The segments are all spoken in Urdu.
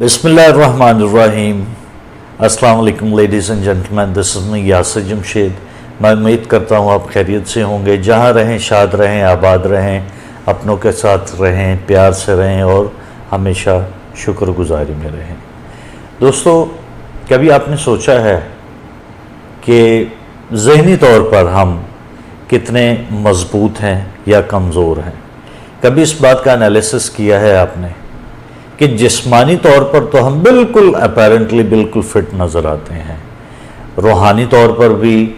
بسم اللہ الرحمن الرحیم۔ السلام علیکم لیڈیز اینڈ جنٹلمین، دس از می یاسر جمشید۔ میں امید کرتا ہوں آپ خیریت سے ہوں گے، جہاں رہیں شاد رہیں، آباد رہیں، اپنوں کے ساتھ رہیں، پیار سے رہیں اور ہمیشہ شکر گزاری میں رہیں۔ دوستو، کبھی آپ نے سوچا ہے کہ ذہنی طور پر ہم کتنے مضبوط ہیں یا کمزور ہیں؟ کبھی اس بات کا انالیسس کیا ہے آپ نے کہ جسمانی طور پر تو ہم بالکل اپیرنٹلی بالکل فٹ نظر آتے ہیں، روحانی طور پر بھی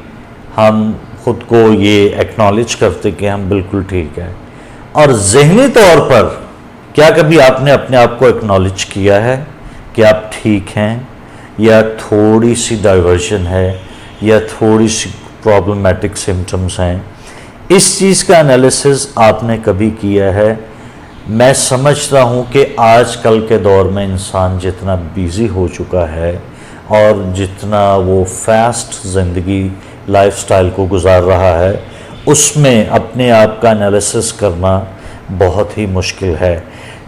ہم خود کو یہ ایکنالج کرتے کہ ہم بالکل ٹھیک ہیں، اور ذہنی طور پر کیا کبھی آپ نے اپنے آپ کو ایکنالج کیا ہے کہ آپ ٹھیک ہیں یا تھوڑی سی ڈائیورژن ہے یا تھوڑی سی پرابلمیٹک سمٹمز ہیں؟ اس چیز کا انالیسس آپ نے کبھی کیا ہے؟ میں سمجھتا ہوں کہ آج کل کے دور میں انسان جتنا بیزی ہو چکا ہے اور جتنا وہ فاسٹ زندگی لائف سٹائل کو گزار رہا ہے، اس میں اپنے آپ کا انالیسس کرنا بہت ہی مشکل ہے۔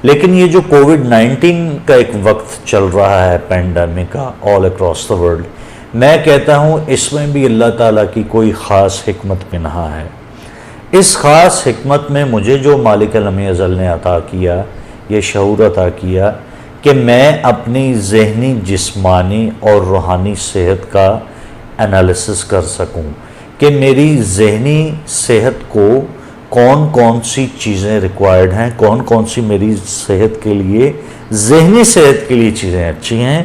لیکن یہ جو کووڈ-19 کا ایک وقت چل رہا ہے پینڈیمک کا آل اکراس دا ورلڈ، میں کہتا ہوں اس میں بھی اللہ تعالیٰ کی کوئی خاص حکمت پنہاں ہے۔ اس خاص حکمت میں مجھے جو مالک المی ازل نے عطا کیا، یہ شعور عطا کیا کہ میں اپنی ذہنی، جسمانی اور روحانی صحت کا انالیسس کر سکوں کہ میری ذہنی صحت کو کون کون سی چیزیں ریکوائرڈ ہیں، کون کون سی میری صحت کے لیے، ذہنی صحت کے لیے چیزیں اچھی ہیں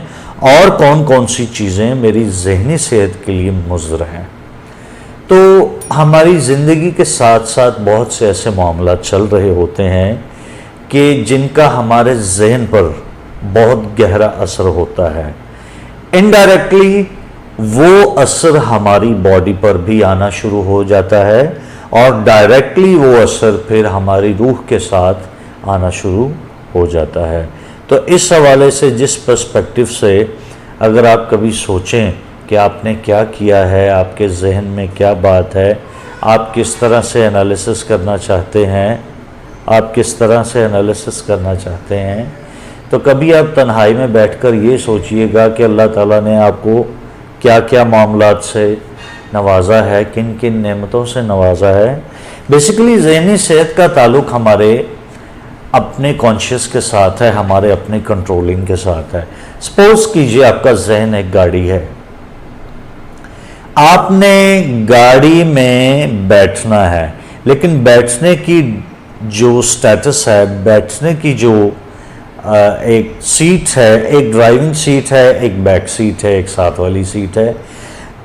اور کون کون سی چیزیں میری ذہنی صحت کے لیے مضر ہیں۔ تو ہماری زندگی کے ساتھ ساتھ بہت سے ایسے معاملات چل رہے ہوتے ہیں کہ جن کا ہمارے ذہن پر بہت گہرا اثر ہوتا ہے۔ انڈائریکٹلی وہ اثر ہماری باڈی پر بھی آنا شروع ہو جاتا ہے اور ڈائریکٹلی وہ اثر پھر ہماری روح کے ساتھ آنا شروع ہو جاتا ہے۔ تو اس حوالے سے جس پرسپیکٹو سے اگر آپ کبھی سوچیں کہ آپ نے کیا کیا ہے، آپ کے ذہن میں کیا بات ہے، آپ کس طرح سے انالیسس کرنا چاہتے ہیں، تو کبھی آپ تنہائی میں بیٹھ کر یہ سوچئے گا کہ اللہ تعالیٰ نے آپ کو کیا کیا معاملات سے نوازا ہے، کن کن نعمتوں سے نوازا ہے۔ بیسیکلی ذہنی صحت کا تعلق ہمارے اپنے کانشیس کے ساتھ ہے، ہمارے اپنے کنٹرولنگ کے ساتھ ہے۔ سپوز کیجئے آپ کا ذہن ایک گاڑی ہے، آپ نے گاڑی میں بیٹھنا ہے، لیکن بیٹھنے کی جو سٹیٹس ہے، بیٹھنے کی جو ایک سیٹ ہے، ایک ڈرائیونگ سیٹ ہے، ایک بیک سیٹ ہے، ایک ساتھ والی سیٹ ہے،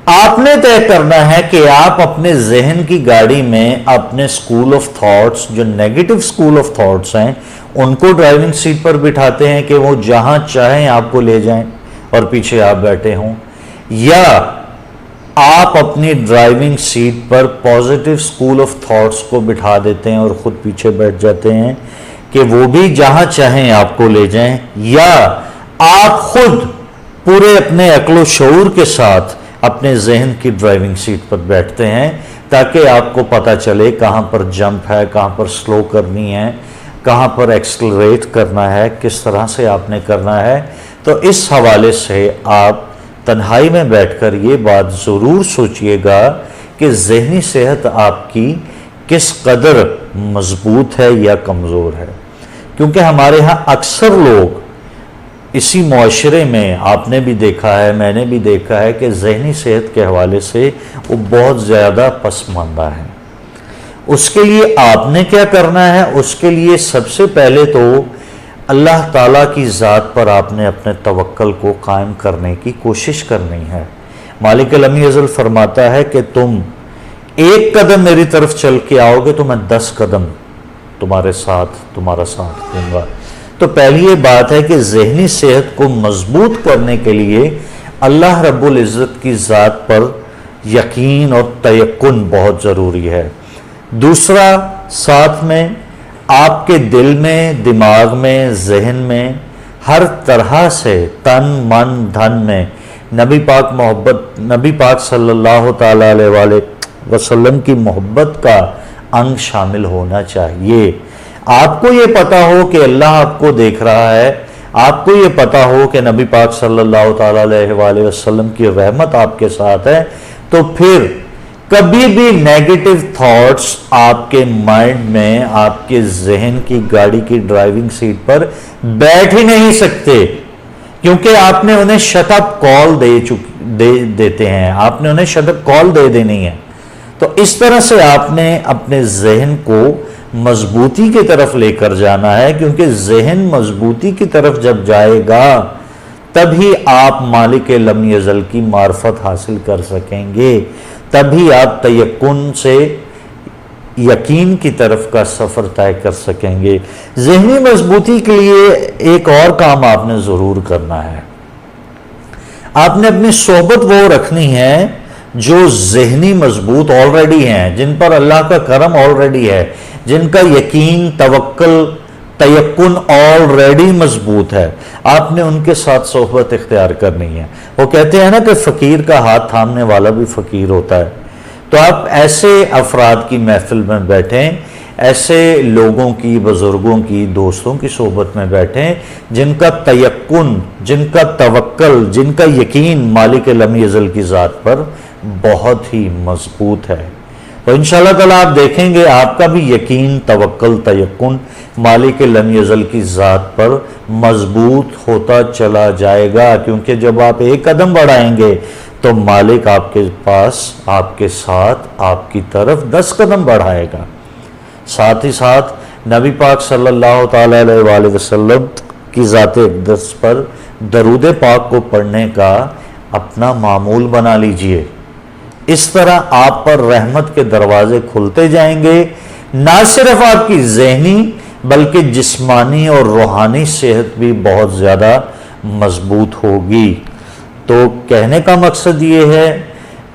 آپ نے طے کرنا ہے کہ آپ اپنے ذہن کی گاڑی میں اپنے اسکول آف تھاٹس، جو نیگیٹو اسکول آف تھاٹس ہیں، ان کو ڈرائیونگ سیٹ پر بٹھاتے ہیں کہ وہ جہاں چاہیں آپ کو لے جائیں اور پیچھے آپ بیٹھے ہوں، یا آپ اپنی driving seat per positive school of thoughts کو بٹھا دیتے ہیں اور خود پیچھے بیٹھ جاتے ہیں کہ وہ بھی جہاں چاہیں آپ کو لے جائیں، یا آپ خود پورے اپنے عقل و شعور کے ساتھ اپنے ذہن کی ڈرائیونگ سیٹ پر بیٹھتے ہیں تاکہ آپ کو پتہ چلے کہاں پر جمپ ہے، کہاں پر سلو کرنی ہے، کہاں پر ایکسلریٹ کرنا ہے، کس طرح سے آپ نے کرنا ہے۔ تو اس حوالے سے آپ تنہائی میں بیٹھ کر یہ بات ضرور سوچئے گا کہ ذہنی صحت آپ کی کس قدر مضبوط ہے یا کمزور ہے، کیونکہ ہمارے ہاں اکثر لوگ اسی معاشرے میں، آپ نے بھی دیکھا ہے، میں نے بھی دیکھا ہے کہ ذہنی صحت کے حوالے سے وہ بہت زیادہ پسماندہ ہیں۔ اس کے لیے آپ نے کیا کرنا ہے؟ اس کے لیے سب سے پہلے تو اللہ تعالیٰ کی ذات پر آپ نے اپنے توکل کو قائم کرنے کی کوشش کرنی ہے۔ مالک المی ازل فرماتا ہے کہ تم ایک قدم میری طرف چل کے آؤ گے تو میں 10 قدم تمہارا ساتھ دوں گا۔ تو پہلی یہ بات ہے کہ ذہنی صحت کو مضبوط کرنے کے لیے اللہ رب العزت کی ذات پر یقین اور تیقن بہت ضروری ہے۔ دوسرا، ساتھ میں آپ کے دل میں، دماغ میں، ذہن میں، ہر طرح سے تن، من، دھن میں نبی پاک صلی اللہ تعالیٰ علیہ وآلہ وسلم کی محبت کا انگ شامل ہونا چاہیے۔ آپ کو یہ پتا ہو کہ اللہ آپ کو دیکھ رہا ہے، آپ کو یہ پتا ہو کہ نبی پاک صلی اللہ تعالیٰ علیہ وآلہ وسلم کی رحمت آپ کے ساتھ ہے، تو پھر کبھی بھی نیگیٹو تھاٹس آپ کے مائنڈ میں، آپ کے ذہن کی گاڑی کی ڈرائیونگ سیٹ پر بیٹھ ہی نہیں سکتے، کیونکہ آپ نے انہیں شٹ اپ کال دیتے ہیں، آپ نے انہیں شٹ اپ کال دے دینی ہے۔ تو اس طرح سے آپ نے اپنے ذہن کو مضبوطی کی طرف لے کر جانا ہے، کیونکہ ذہن مضبوطی کی طرف جب جائے گا تبھی آپ مالک لم یزل کی معرفت حاصل کر سکیں گے، تبھی آپ تیقن سے یقین کی طرف کا سفر طے کر سکیں گے۔ ذہنی مضبوطی کے لیے ایک اور کام آپ نے ضرور کرنا ہے، آپ نے اپنی صحبت وہ رکھنی ہے جو ذہنی مضبوط آلریڈی ہیں، جن پر اللہ کا کرم آلریڈی ہے، جن کا یقین، توکل، تیقن آلریڈی مضبوط ہے۔ آپ نے ان کے ساتھ صحبت اختیار کرنی ہے۔ وہ کہتے ہیں نا کہ فقیر کا ہاتھ تھامنے والا بھی فقیر ہوتا ہے، تو آپ ایسے افراد کی محفل میں بیٹھیں، ایسے لوگوں کی، بزرگوں کی، دوستوں کی صحبت میں بیٹھیں جن کا تیقن، جن کا توکل، جن کا یقین مالک لم یزل کی ذات پر بہت ہی مضبوط ہے۔ تو انشاءاللہ تعالیٰ آپ دیکھیں گے آپ کا بھی یقین، توکل، تیقن مالک لم یزل کی ذات پر مضبوط ہوتا چلا جائے گا، کیونکہ جب آپ ایک قدم بڑھائیں گے تو مالک آپ کے پاس، آپ کے ساتھ، آپ کی طرف 10 قدم بڑھائے گا۔ ساتھ ہی ساتھ نبی پاک صلی اللہ تعالیٰ علیہ وآلہ وسلم کی ذات اقدس پر درود پاک کو پڑھنے کا اپنا معمول بنا لیجئے۔ اس طرح آپ پر رحمت کے دروازے کھلتے جائیں گے، نہ صرف آپ کی ذہنی بلکہ جسمانی اور روحانی صحت بھی بہت زیادہ مضبوط ہوگی۔ تو کہنے کا مقصد یہ ہے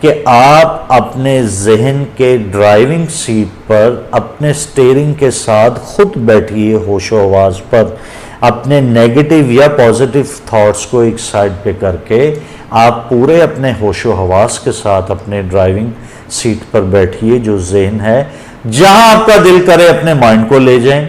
کہ آپ اپنے ذہن کے ڈرائیونگ سیٹ پر اپنے سٹیئرنگ کے ساتھ خود بیٹھیے، ہوش و حواس پر، اپنے نیگیٹو یا پازیٹیو تھاٹس کو ایک سائڈ پہ کر کے آپ پورے اپنے ہوش و حواس کے ساتھ اپنے ڈرائیونگ سیٹ پر بیٹھیے، جو ذہن ہے جہاں آپ کا دل کرے اپنے مائنڈ کو لے جائیں،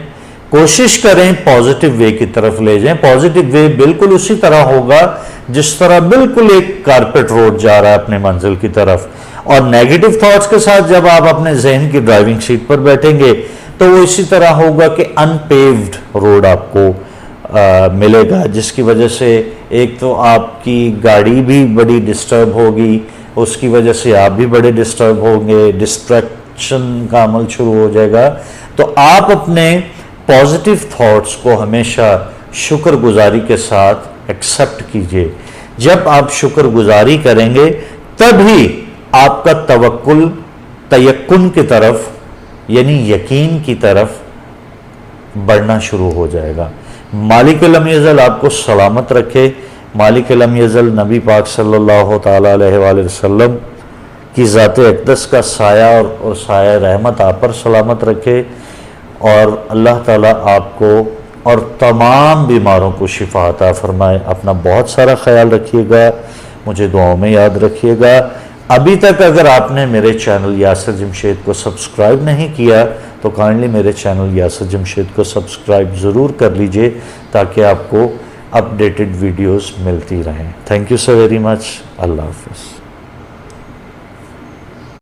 کوشش کریں پازیٹیو وے کی طرف لے جائیں۔ پازیٹیو وے بالکل اسی طرح ہوگا جس طرح بالکل ایک کارپیٹ روڈ جا رہا ہے اپنے منزل کی طرف، اور نیگیٹو تھاٹس کے ساتھ جب آپ اپنے ذہن کی ڈرائیونگ سیٹ پر بیٹھیں گے تو وہ اسی طرح ہوگا کہ ان پیوڈ روڈ آپ کو ملے گا، جس کی وجہ سے ایک تو آپ کی گاڑی بھی بڑی ڈسٹرب ہوگی، اس کی وجہ سے آپ بھی بڑے ڈسٹرب ہوں گے، ڈسٹریکشن کا عمل شروع ہو جائے گا۔ تو آپ اپنے پازیٹیو تھاٹس کو ہمیشہ شکر گزاری کے ساتھ ایکسیپٹ کیجئے۔ جب آپ شکر گزاری کریں گے تبھی آپ کا توکل تیقن کی طرف، یعنی یقین کی طرف بڑھنا شروع ہو جائے گا۔ مالک لم یزل آپ کو سلامت رکھے، مالک لم یزل نبی پاک صلی اللہ تعالیٰ علیہ وآلہ وسلم کی ذات اقدس کا سایہ اور سایہ رحمت آپ پر سلامت رکھے، اور اللہ تعالیٰ آپ کو اور تمام بیماروں کو شفا عطا فرمائے۔ اپنا بہت سارا خیال رکھیے گا، مجھے دعاؤں میں یاد رکھیے گا۔ ابھی تک اگر آپ نے میرے چینل یاسر جمشید کو سبسکرائب نہیں کیا تو کائنڈلی میرے چینل یاسر جمشید کو سبسکرائب ضرور کر لیجئے تاکہ آپ کو اپڈیٹڈ ویڈیوز ملتی رہیں۔ Thank you so very much. اللہ حافظ۔